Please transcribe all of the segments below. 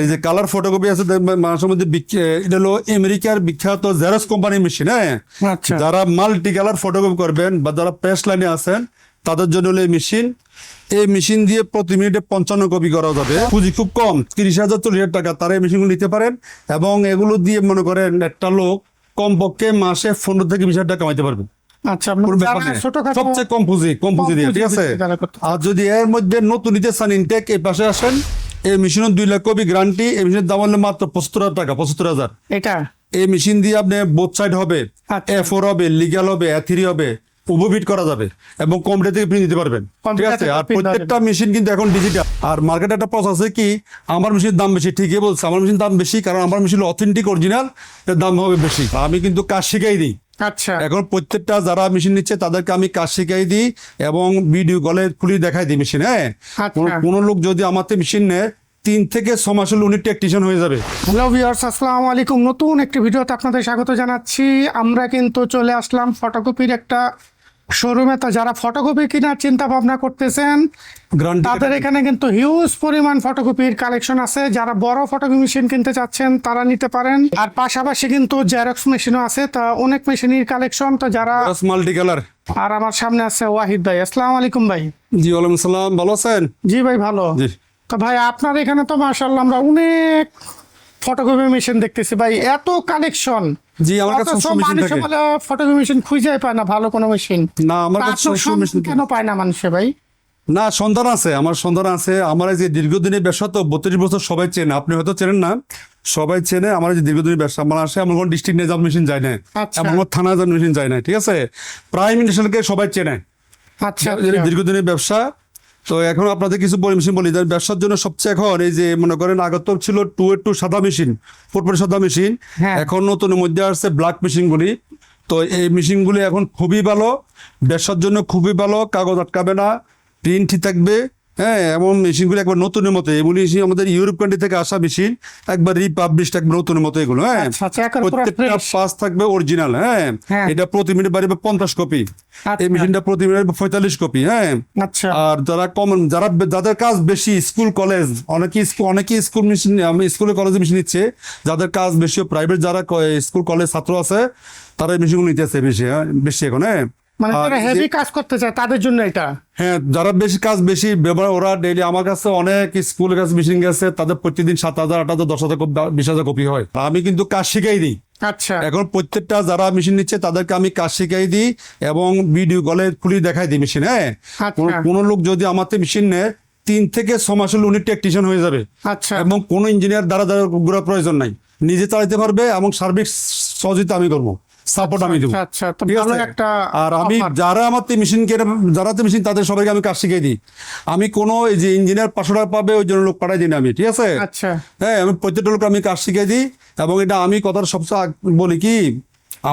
এই যে colour photocopy আছে মানুষের মধ্যে এটা হলো আমেরিকার বিখ্যাত জেরক্স কোম্পানির মেশিন। হ্যাঁ, আচ্ছা যারা মাল্টি কালার ফটোকপি করবেন বা যারা প্রেস লাইনে আছেন তাদের জন্য হলো এই মেশিন। এই মেশিন দিয়ে প্রতি মিনিটে 55 কপি করা যাবে। পুঁজি খুব কম, 30,000 40,000 টাকা, তারা এই মেশিনগুলো নিতে পারেন। এবং এগুলো দিয়ে মনে করেন একটা লোক কমপক্ষে মাসে 15 থেকে 20,000 টাকা কামাইতে পারবে। আচ্ছা সবচেয়ে কম পুঁজি দিয়ে, ঠিক আছে। আর যদি এর মধ্যে নতুন নিতে চান ইনটেক, এই পাশে আসেন। এই মেশিনের 2 লাখ কপি গ্যারান্টি। এই মেশিনের দাম হলো মাত্র 75,000 টাকা, 75,000। এটা এই মেশিন দিয়ে আপনি বোথ সাইড হবে, A4 হবে, লিগ্যাল হবে, A3 হবে, উপবিট করা যাবে এবং কম্পিউটার থেকে প্রিন্ট দিতে পারবেন, ঠিক আছে। আর প্রত্যেকটা মেশিন কিন্তু এখন ডিজিটাল। আর মার্কেটে একটা প্রসেস আছে কি, আমার মেশিনের দাম বেশি, ঠিকই বলছে, আমার মেশিনের দাম বেশি কারণ আমার মেশিন অথেন্টিক অরিজিনাল, এর দাম হবে বেশি। আমি কিন্তু কাজ শিখাই দিই। আচ্ছা এখন প্রত্যেকটা যারা মেশিন নিচ্ছে তাদেরকে আমি কাজ শিখাই দিই এবং ভিডিও কলে খুলে দেখাই দিই মেশিন। হ্যাঁ, কোনো লোক যদি আমার মেশিন নেয় 3 থেকে 6 মাস হলে উনি টেকনিশিয়ান হয়ে যাবে। হ্যালো ভিউয়ার্স, আসসালামু আলাইকুম। নতুন একটি ভিডিওতে আপনাদের স্বাগত জানাচ্ছি। আমরা কিন্তু চলে আসলাম ফটোকপির একটা শোরুমে। তো যারা ফটোকপি কেনার চিন্তা ভাবনা করতেছেন তাদের এখানে কিন্তু হিউজ পরিমাণ ফটোকপির কালেকশন আছে। যারা বড় ফটোকপি মেশিন কিনতে চাচ্ছেন তারা নিতে পারেন। আর পাশাপাশি কিন্তু জেরক্স মেশিনও আছে। তা অনেক মেশিনের কালেকশন। তো যারা মাল্টি কালার। আর আমার সামনে আছে ওয়াহিদ ভাই। আসসালামু আলাইকুম ভাই। জি ওয়ালাইকুম আসসালাম, ভালো আছেন? জি ভাই ভালো। জি। তো ভাই আপনার এখানে তো মাশাআল্লাহ আমরা অনেক ফটোকপি মেশিন দেখতেছি ভাই, এত কালেকশন। জি, আমার কাছে সব মেশিন থাকে। ফটোকপি মেশিন খুঁজেই পায় না ভালো কোনো মেশিন। না, আমার কাছে সব মেশিন কেন পায় না মানুষে ভাই? না, সন্ধান আছে, আমার সন্ধান আছে। আমার এই যে দীর্ঘদিনের ব্যবসা, তো 32 বছর সবাই চেনে, আপনি হয়তো চেনেন না, সবাই চেনে। আমার যে দীর্ঘদিনের ব্যবসা, আমার আসে এমন কোন ডিস্ট্রিক্ট নিয়ে যাওয়ার মেশিন যায় না, এমন কোন থানা যাওয়ার মেশিন যায় না, ঠিক আছে। প্রাইম মিনিস্টারকে সবাই চেনে। আচ্ছা, দীর্ঘদিনের ব্যবসা। তো এখন আপনাদের কিছু মেশিন বলি, ব্যবসার জন্য সবচেয়ে এখন এই যে মনে করেন আগত ছিল 2 সাদা মেশিন, ফুটপাথ সাদা মেশিন। এখন নতুনের মধ্যে আসছে ব্ল্যাক মেশিন গুলি। তো এই মেশিন গুলি এখন খুবই ভালো, ব্যবসার জন্য খুবই ভালো, কাগজ আটকাবে না, প্রিন্ট ঠিক থাকবে। হ্যাঁ, এমন মেশিনগুলো একবার নতুনের মতো। এগুলি আমাদের ইউরোপ কান্ট্রি থেকে আসা মেশিন, একবার রিপাবলিশ একবার নতুনের মতো এগুলো। হ্যাঁ, প্রত্যেকটা পাস থাকবে অরিজিনাল। হ্যাঁ, এটা প্রতি মিনিট বাড়বে 50 কপি। এই মেশিনটা প্রতি মিনিট 45 কপি। হ্যাঁ, আর যারা কমন, যাদের কাজ বেশি, স্কুল কলেজ, অনেকে স্কুল মেশিন, স্কুলে কলেজে মেশিন নিচ্ছে, যাদের কাজ বেশি, প্রাইভেট যারা স্কুল কলেজ ছাত্র আছে তারা এই মেশিনগুলো নিতেছে বেশি এখন। হ্যাঁ, মানে যারা হেভি কাজ করতে চায় তাদের জন্য এটা। হ্যাঁ, যারা বেশি কাজ বেশি ব্যবহার, ওরা ডেইলি আমার কাছে অনেক স্কুলের কাছে মেশিন গেছে, তাদের প্রতিদিন 7,000 8,000 10,000 20,000 কপি হয়। আমি কিন্তু কাজ শিখাই দিই। আচ্ছা, এখন প্রত্যেকটা যারা মেশিন নিচ্ছে তাদেরকে আমি কাজ শিখাই দিই এবং ভিডিও কলে খুলে দেখাই দিই মেশিন। হ্যাঁ, কোনো লোক যদি আমার মেশিন নেয় 3 থেকে 6 মাস হলে উনি টেকনিশিয়ান হয়ে যাবে। আচ্ছা, এবং কোনো ইঞ্জিনিয়ার দ্বারা ঘোরার প্রয়োজন নাই, নিজে চালাতে পারবে এবং সার্ভিস সহযোগিতা আমি করবো, সাপোর্ট আমি দেবো। আর আমি যারা আমার মেশিন কেনে, যারা মেশিন, তাদের সবাইকে আমি কাজ শিখিয়ে দিই। আমি কোনো এই যে ইঞ্জিনিয়ার 500 টাকা পাবে ওই জন্য লোক পাঠাই দিই না আমি, ঠিক আছে। হ্যাঁ, আমি প্রত্যেকটা লোক আমি কাজ শিখিয়ে দিই। এবং এটা আমি কথাটা সবচেয়ে বলি কি,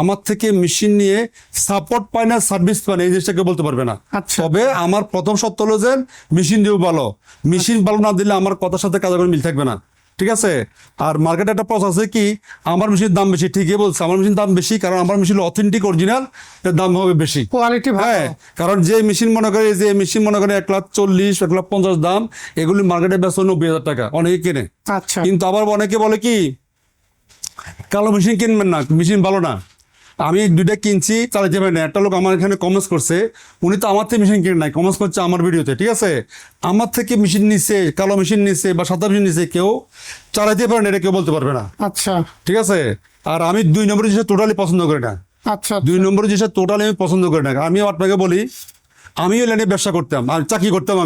আমার থেকে মেশিন নিয়ে সাপোর্ট পায় না, সার্ভিস পায় না, এই জিনিসটাকে বলতে পারবে না। তবে আমার প্রথম সত্য হলো যে মেশিন দিয়েও ভালো, মেশিন ভালো না দিলে আমার কথার সাথে কাজের মিল থাকবে না, ঠিক আছে। আর মার্কেটে একটা প্রসেস আছে কি, আমার মেশিনের দাম বেশি, ঠিকই বলছে, আমার মেশিনের দাম বেশি কারণ আমার মেশিন অথেন্টিক অরিজিনাল, এর দাম হবে বেশি, কোয়ালিটি ভালো। হ্যাঁ, কারণ যে মেশিন মনে করে, যে মেশিন মনে করে 1,40,000 1,50,000 দাম, এগুলি মার্কেটে বেচে 90,000 টাকা অনেকে কেনে। কিন্তু আবার অনেকে বলে কি, কালো মেশিন কিনবেন না, মেশিন ভালো না। আমি 2টা কিনছি, চালাতে পারি না। একটা লোক আমার এখানে কমেন্টস করছে, উনি তো আমার থেকে মেশিন কিনে নাই, কমেন্টস করছে আমার ভিডিওতে, ঠিক আছে। আমার থেকে মেশিন নিচ্ছে, কালো মেশিন নিচ্ছে বা সাদা মেশিন নিচ্ছে, কেউ চালাতে পারে না, এটা কেউ বলতে পারবে না। আচ্ছা, ঠিক আছে। আর আমি 2 নম্বরের জিনিস টোটালি পছন্দ করি না। আচ্ছা, 2 নম্বরের জিনিস টোটালি আমি পছন্দ করি না। আমি আপনাকে বলি, আমিও লাইনে ব্যবসা করতাম, আর চাকরি করতাম।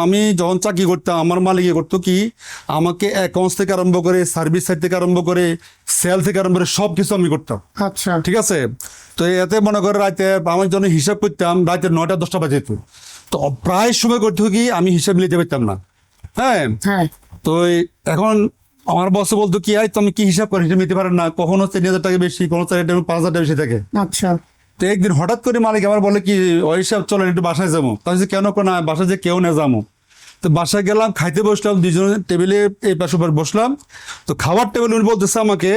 আমি যখন চাকরি করতাম, আমার মালিক করতো কি, আমাকে অ্যাকাউন্টস থেকে আরম্ভ করে, সার্ভিস সাইড থেকে আরম্ভ করে, সেল থেকে আরম্ভ করে সব কিছু আমি করতাম। আচ্ছা, ঠিক আছে। তো এতে মনে করে রাতে আমার জন্য হিসাব করতাম, রাতে 9টা 10টা বাজে যেত। তো প্রায় সময় করতে কি আমি হিসাব নিতে পারতাম না। হ্যাঁ, তো এখন আমার বস বলতো কি, তুমি কি হিসাব করে হিসাব নিতে পারেন না, কখনো 3,000 টাকা বেশি, কোনো 5,000 টাকা বেশি থাকে। আচ্ছা, তো একদিন হঠাৎ করে মালিক আমার বলে কি, ওই হিসাব চলেন একটু বাসায় যাবো। তাহলে কেন না, বাসায় যে কেউ না যাবো। তো বাসায় গেলাম, খাইতে বসলাম, 2জনের টেবিলে এই পাশে বসলাম। তো খাওয়ার টেবিল উনি বলতেছে আমাকে,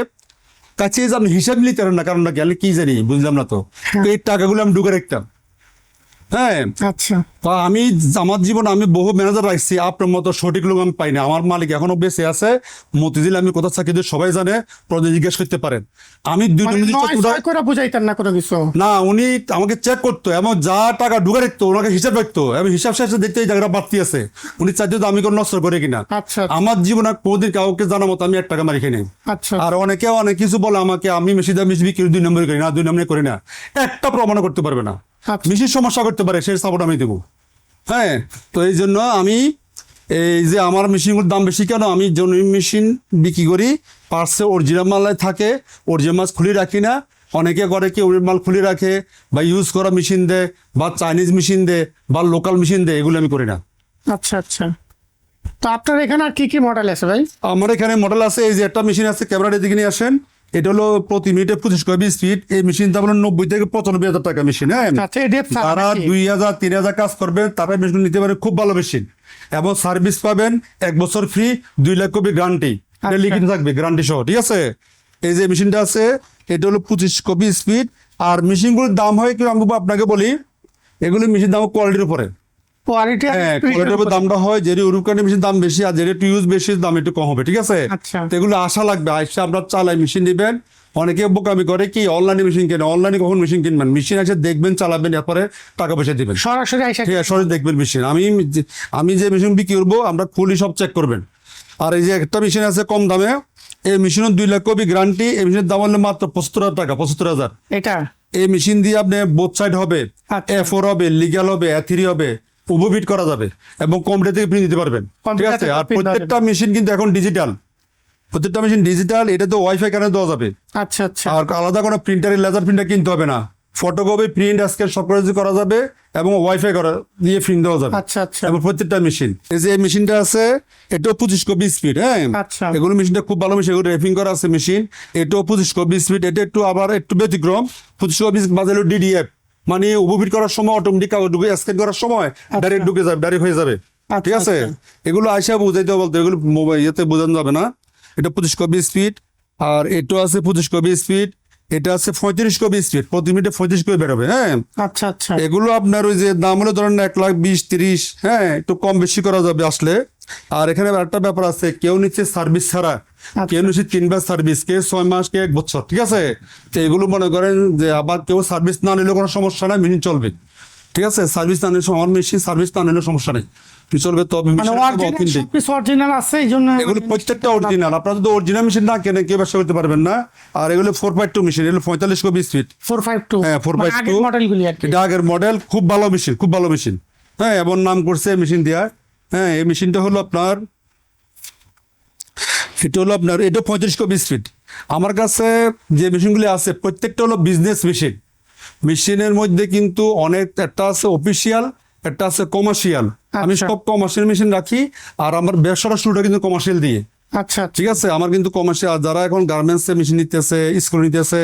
কাছে যে আপনি হিসাব নিতে পারেন না, কারণ না গেলে কি জানি বুঝলাম না। তো এই টাকাগুলো আমি ঢুকে রাখতাম। হ্যাঁ, আচ্ছা তা আমি আমার জীবনে আমি বহু ম্যানেজার রাখছি, আপনার মতো সঠিক লোক আমি পাইনি। আমার মালিক এখনো বেঁচে আছে, মতিঝিল, আমি কোথা চাকরি দিই সবাই জানে, প্রয়োজন জিজ্ঞেস করতে পারেন। আমি দুই মানে মিনিট নয় ছয় করে বুঝাইতেন না কোনো কিছু? না, উনি আমাকে চেক করতো এবং যা টাকা ঢুকে রাখতো ওনাকে হিসাব রাখতো, এবং হিসাব শেষে দেখতে এই জায়গাটা বাড়তি আছে, উনি চাইতো তো আমি কোনো নষ্ট করে কিনা। আচ্ছা আমার জীবনে কোনোদিন কাউকে জানা মতো আমি 1 টাকা মারি খাই নাই। আচ্ছা আর অনেকে অনেক কিছু বলে আমাকে, আমি মেশি দাম মিশবি কেউ 2 নম্বরে করি না, 2 নম্বরে করি না, একটা প্রমাণ করতে পারবে না। আচ্ছা। মিশির সমস্যা করতে পারে, সেই সাপোর্ট আমি দেবো। হ্যাঁ, তো এই জন্য আমি এই যে আমার মেশিনগুলোর দাম বেশি কেন, আমি জেনুইন মেশিন বিক্রি করি, পার্সে অরিজিনাল মাল থাকে, অরিজিনাল মাল খুলে রাখি না। অনেকে করে কি অরিজিনাল মাল খুলে রাখে, বা ইউজ করা মেশিন দেয়, বা চাইনিজ মেশিন দেয়, বা লোকাল মেশিন দেয়, এগুলো আমি করি না। আচ্ছা আচ্ছা। তো আপনার এখানে আর কি কি মডেল আছে ভাই? আমার এখানে মডেল আছে, এই যে একটা মেশিন আছে, ক্যামেরার দিকে নিয়ে আসেন। এটা হলো প্রতি মিনিটে 25 কপি স্পিড। এই মেশিন দাম হলো 90 থেকে 95,000 টাকা মেশিন। হ্যাঁ, আচ্ছা, এডিএফ তারা 2,000 3,000 কাজ করবে, তারা মেশিন নিতে পারে, খুব ভালো মেশিন, এবং সার্ভিস পাবেন 1 বছর ফ্রি, 2 লাখ কপি গ্যারান্টি, আচ্ছা। লিখিত থাকবে গ্যারান্টি সহ। ঠিক আছে, এই যে মেশিনটা আছে, এটা হলো 25 কপি স্পিড। আর মেশিনগুলোর দাম হয় কি, আমি আপনাকে বলি, এগুলো মেশিন দাম কোয়ালিটির উপরে। কোয়ালিটি হ্যাঁ, কোয়ালিটির উপর দামটা হয়, যেটি উরুকানি মেশিন দাম বেশি, আর যেটি ইউজ বেশি দাম একটু কম হবে। ঠিক আছে, আচ্ছা। তো এগুলো আশা লাগবে, আইসা আপনার চালাই মেশিন নেবেন। অনেকে বোকামি করে কি, অনলাইনে মেশিন কেনে, অনলাইনে কখন মেশিন কিনবেন, মেশিন এসে দেখবেন, চালাবেন, এরপরে টাকা পয়সা দিবেন, সরাসরি আইসা ঠিক আছে, সরাসরি দেখবেন মেশিন। আমি যে মেশিন বিক্রি করবো, আমরা খুলি সব চেক করবেন। আর এই যে একটা মেশিন আছে কম দামে, এই মেশিনের 2 লাখ কপি গ্যারান্টি, এই মেশিনের দাম হলো মাত্র 75,000 টাকা, 75,000। এটা এই মেশিন দিয়ে আপনি বোথ সাইড হবে, আচ্ছা। A4 হবে, লিগ্যাল হবে, A3 হবে, উপবিট করা যাবে, এবং কম্পিউটার থেকে প্রিন্ট দিতে পারবেন। ঠিক কম্পিউটার আছে, থেকে আর print দেওয়া প্রত্যেকটা মেশিন কিন্তু এখন ডিজিটাল, প্রত্যেকটা মেশিন ডিজিটাল। এটা তো ওয়াইফাই কানেক্ট দেওয়া যাবে, আচ্ছা আচ্ছা আর আলাদা কোনো প্রিন্টারের লেজার প্রিন্টার কিনতে হবে না। ফটোকপি, প্রিন্ট, স্ক্যান সব কিছু করা যাবে, এবং ওয়াইফাই করা দিয়ে প্রিন্ট দেওয়া যাবে। আচ্ছা আচ্ছা এবং প্রত্যেকটা মেশিন, এই যে এই মেশিনটা আছে, এটাও 25 কপি স্পিড। হ্যাঁ, আচ্ছা। এগুলো মেশিনটা খুব ভালো মেশিন, এগুলো রেপিং করা আছে মেশিন। এটাও 25 কপি স্পিড। এটা একটু আবার একটু ব্যতিক্রম, 25 কপি বাজালো ডিডিএফ, মানে উপবিট করার সময় অটোমেটিক ঢুকে, স্ক্যান করার সময় ডাইরেক্ট ঢুকে যাবে, ডাইরেক্ট হয়ে যাবে। ঠিক আছে, এগুলো আইসা বুঝাইতে বলতে, এগুলো মোবাইল ইয়েতে বোঝানো যাবে না। এটা 25 কপি স্পিড। আর এটাও আছে 25 কপি স্পিড। এটা আছে 35 কপি স্পিড, প্রতি মিনিটে 35 কপি বেরোবে। হ্যাঁ, আচ্ছা আচ্ছা এগুলো আপনার ওই যে দাম হলো ধরেন 1,20,30,000, হ্যাঁ, একটু কম বেশি করা যাবে আসলে। আর এখানে একটা ব্যাপার আছে, কেউ নিচ্ছে সার্ভিস ছাড়া, কেউ নিচ্ছে 3 বার সার্ভিস, কেউ 6 মাস, কেউ 1 বছর। ঠিক আছে, তো এগুলো মনে করেন যে আবার কেউ সার্ভিস না নিলে কোনো সমস্যা নাই, মেশিন চলবে। ঠিক আছে, সার্ভিস না নিলে, আমার মেশিন সার্ভিস না নিলে সমস্যা নেই, চলবে। তবে মানে অরিজিনাল আছে, এই জন্য এগুলো প্রত্যেকটা অরিজিনাল। আপনারা যদি অরিজিনাল মেশিন না কেনেন, কেউ ব্যবসা করতে পারবেন না। আর এগুলো 4x2 মেশিন, এগুলো 45 কপি স্পিড। 452 হ্যাঁ, 4x2 মডেলগুলি আর কি। এটা আগের মডেল, খুব ভালো মেশিন, খুব ভালো মেশিন। হ্যাঁ, এমন নাম করছে মেশিন দিয়া। হ্যাঁ, এই মেশিনটা হলো আপনার, এটা 35 কপি স্পিড। আমার কাছে যে মেশিনগুলি আছে প্রত্যেকটা হলো বিজনেস মেশিন। মেশিনের মধ্যে কিন্তু অনেক, একটা আছে অফিসিয়াল, একটা আছে কমার্শিয়াল। আমি আচ্ছা। সব কমার্শিয়াল মেশিন রাখি, আর আমার ব্যবসাটা শুরুটা কিন্তু কমার্শিয়াল দিয়ে। আচ্ছা ঠিক আছে, আমার কিন্তু কমার্শিয়াল, যারা এখন গার্মেন্টসে মেশিন নিতেছে, স্কুল নিতেছে,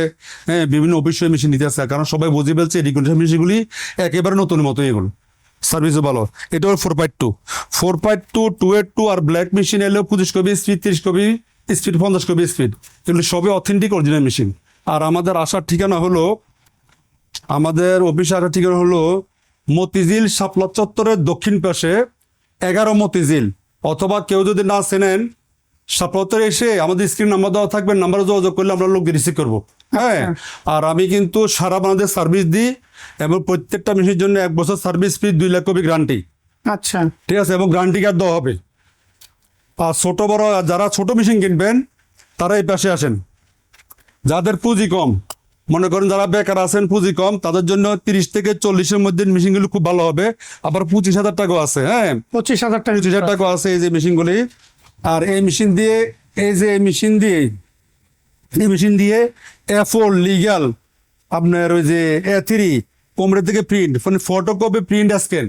হ্যাঁ, বিভিন্ন অফিসে মেশিন নিতেছে, কারণ সবাই বুঝে ফেলছে রেগুলেশন মেশিনগুলি একেবারে নতুন মতো, এগুলো সার্ভিসও ভালো। এটা হলো 4x2, 282 আর ব্ল্যাক মেশিন এলো 25 copy speed, 30 copy speed, 50 copy speed. এগুলো সবই অথেন্টিক অরিজিনাল মেশিন। আর আমাদের আসার ঠিকানা হলো, আমাদের অফিসে আসার ঠিকানা হলো মতিঝিল শাপলা চত্বরের দক্ষিণ পাশে 11 মতিঝিল। অথবা কেউ যদি না চেনেন, শাপলাচত্বরে এসে আমাদের স্ক্রিন নাম্বার দেওয়া থাকবে, নাম্বারে যোগাযোগ করলে আমরা লোক রিসিভ করবো। হ্যাঁ, আর আমি কিন্তু সারা বাংলাদেশ সার্ভিস দিই, এবং প্রত্যেকটা মেশিনের জন্য 1 বছর service free, 2 lakh copy guarantee. আচ্ছা ঠিক আছে, এবং গ্যারান্টি কার্ড দেওয়া হবে। আর ছোট বড় যারা ছোট মেশিন কিনবেন, তারা এই পাশে আসেন। যাদের পুঁজি কম, মনে করেন যারা বেকার আছেন, পুঁজি কম, তাদের জন্য 30 থেকে 40-এর মধ্যে মেশিনগুলি খুব ভালো হবে। আবার 25,000 টাকাও আছে। হ্যাঁ, 25,000 টাকা 25,000 টাকা আছে এই যে মেশিনগুলি। আর এই মেশিন দিয়ে, এই মেশিন দিয়ে A4 লিগ্যাল, আপনার ওই যে A3 কোমরের থেকে প্রিন্ট, মানে ফটোকপি, প্রিন্ট, স্ক্যান,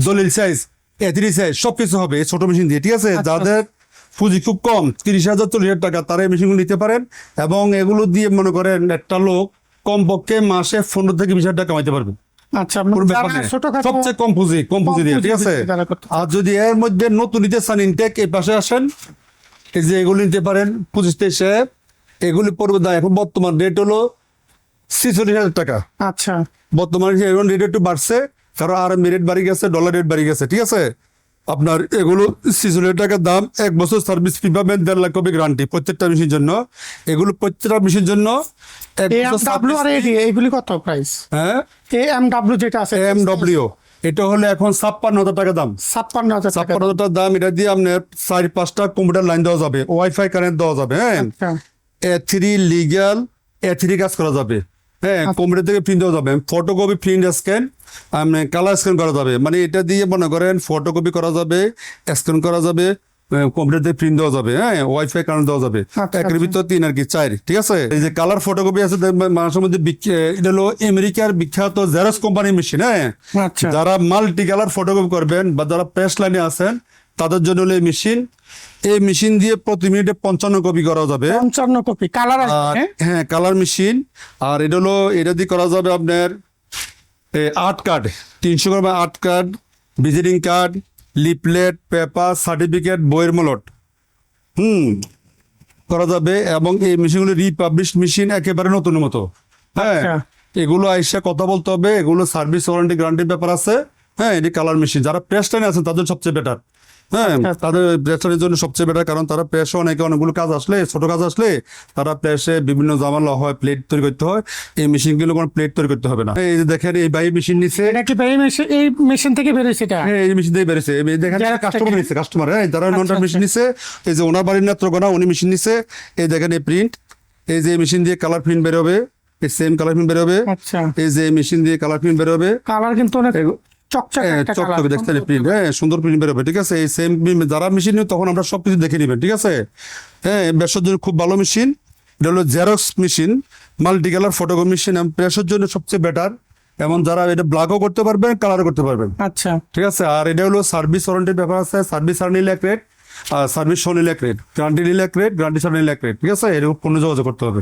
দলিল সাইজ, A3 সাইজ সবকিছু হবে এই ছোট মেশিন দিয়ে। ঠিক আছে, যাদের পুঁজি খুব কম, 30,000 40,000 টাকা, তারা এই মেশিনগুলো নিতে পারেন। এবং এগুলো দিয়ে মনে করেন একটা লোক কমপক্ষে মাসে 15 থেকে 20,000 টাকা কামাইতে পারবে। আচ্ছা, কোনো ব্যাপার নেই। সবচেয়ে কম পুঁজি দিয়ে। ঠিক আছে, আর যদি এর মধ্যে নতুন নিতে চান ইনটেক, এই পাশে আসেন, এই যে এগুলো নিতে পারেন 25-23। এগুলি পড়বে দাম এখন বর্তমান রেট হলো 46,000 টাকা। আচ্ছা বর্তমানে রেট একটু বাড়ছে, কারণ আর রেট বাড়ি গেছে, ডলার রেট বাড়ি গেছে, ঠিক আছে। আপনার এগুলো 600 টাকার দাম, 1 বছর সার্ভিস ফি পাবেন, 1.5 লাখ কপি গ্যারান্টি প্রত্যেকটা মেশিনের জন্য। এগুলো প্রত্যেকটা মেশিনের জন্য 1 বছর AMW আর AD এগুলি কত প্রাইস? হ্যাঁ, AMW যেটা আছে AMW এটা হলে এখন 56,000 টাকা দাম। 56,000 টাকা। 56,000 টাকা দাম। এটা দিয়ে আপনার 4-5টা কম্পিউটার লাইন দেওয়া যাবে, ওয়াইফাই কানেক্ট দেওয়া যাবে, হ্যাঁ। আচ্ছা। A3 লিগ্যাল, A3 কাজ করা যাবে, হ্যাঁ। কম্পিউটার থেকে প্রিন্ট দেওয়া যাবে, photocopy, print, scan, colour scan করা যাবে। মানে এটা দিয়ে মনে করেন ফটোকপি করা যাবে, স্ক্যান করা যাবে, কম্পিউটার থেকে প্রিন্ট দেওয়া যাবে, হ্যাঁ। ওয়াইফাই কানেক্ট দেওয়া যাবে। আচ্ছা, একের ভিতর 3 আর কি 4, ঠিক আছে। এই যে কালার ফটোকপি আছে মানুষের মধ্যে, এটা হলো আমেরিকার বিখ্যাত জেরক্স কোম্পানির মেশিন, হ্যাঁ। আচ্ছা। যারা মাল্টি কালার ফটোকপি করবেন বা যারা প্রেস লাইনে আছেন তাদের জন্য হলো এই মেশিন। এই মেশিন দিয়ে প্রতি মিনিটে 55 কপি করা যাবে। 55 কপি কালার আছে, আর হ্যাঁ? হ্যাঁ, কালার মেশিন। আর এটা হলো, এটা দিয়ে করা যাবে আপনার art card, 300 gram art card, visiting card, leaflet, paper, certificate, বইয়ের মলট করা যাবে। এবং এই মেশিনগুলো রিপাবলিশ মেশিন, একেবারে নতুন মতো, হ্যাঁ। আচ্ছা। এগুলো আইসা কথা বলতে হবে, এগুলো সার্ভিস ওয়ারেন্টি গ্যারান্টির ব্যাপার আছে, হ্যাঁ। এটি কালার মেশিন, যারা প্রেস লাইনে আছেন তাদের সবচেয়ে বেটার, হ্যাঁ। আচ্ছা। তাদের প্রেস লাইনের জন্য সবচেয়ে বেটার, কারণ তারা প্রেসে অনেকগুলো কাজ আসলে, ছোট কাজ আসলে তারা প্রেসে বিভিন্ন জামালা হয়, প্লেট তৈরি করতে হয়। এই মেশিনগুলো কোনো প্লেট তৈরি করতে হবে না। এই যে দেখেন, এই বাই মেশিন নিচ্ছে, এটা কি এই মেশিন থেকে বেরিয়েছে এটা? হ্যাঁ, এই মেশিন দিয়ে বেড়েছে। দেখেন যারা কাস্টমার থেকে- নিচ্ছে, কাস্টমার, হ্যাঁ, যারা আচ্ছা, ননটার মেশিন আচ্ছা। নিচ্ছে। এই যে ওনার বাড়ির নেত্রকোনা, উনি মেশিন নিচ্ছে। এই দেখেন এই প্রিন্ট, এই যে মেশিন দিয়ে কালার প্রিন্ট বেরোবে, এই সেম কালার প্রিন্ট বেরোবে। আচ্ছা। এই যে মেশিন দিয়ে কালার প্রিন্ট বেরোবে, কালার কিন্তু অনেক চকচকে একটা কালার। চকচকে দেখতে প্রিন্ট, হ্যাঁ, সুন্দর প্রিন্ট বেরোবে, ঠিক আছে। এই সেম যারা মেশিন নিয়ে তখন আমরা সবকিছু দেখে নেবেন, ঠিক আছে, হ্যাঁ। ব্যবসার জন্য খুব ভালো মেশিন। এটা হলো xerox machine, multi colour photocopy machine, প্রেসের জন্য সবচেয়ে বেটার। এবং যারা এটা ব্ল্যাকও করতে পারবেন, কালারও করতে পারবেন, আচ্ছা। ঠিক আছে। আর এটা হলো সার্ভিস ওয়ারেন্টির ব্যাপার আছে, সার্ভিস আর নিলে 1 রেট, আর সার্ভিস সহ নিলে 1 রেট, গ্যারান্টি নিলে 1 রেট, গ্যারান্টি ছাড়া নিলে 1 রেট, ঠিক আছে। এরকম কোনো যোগাযোগ করতে হবে।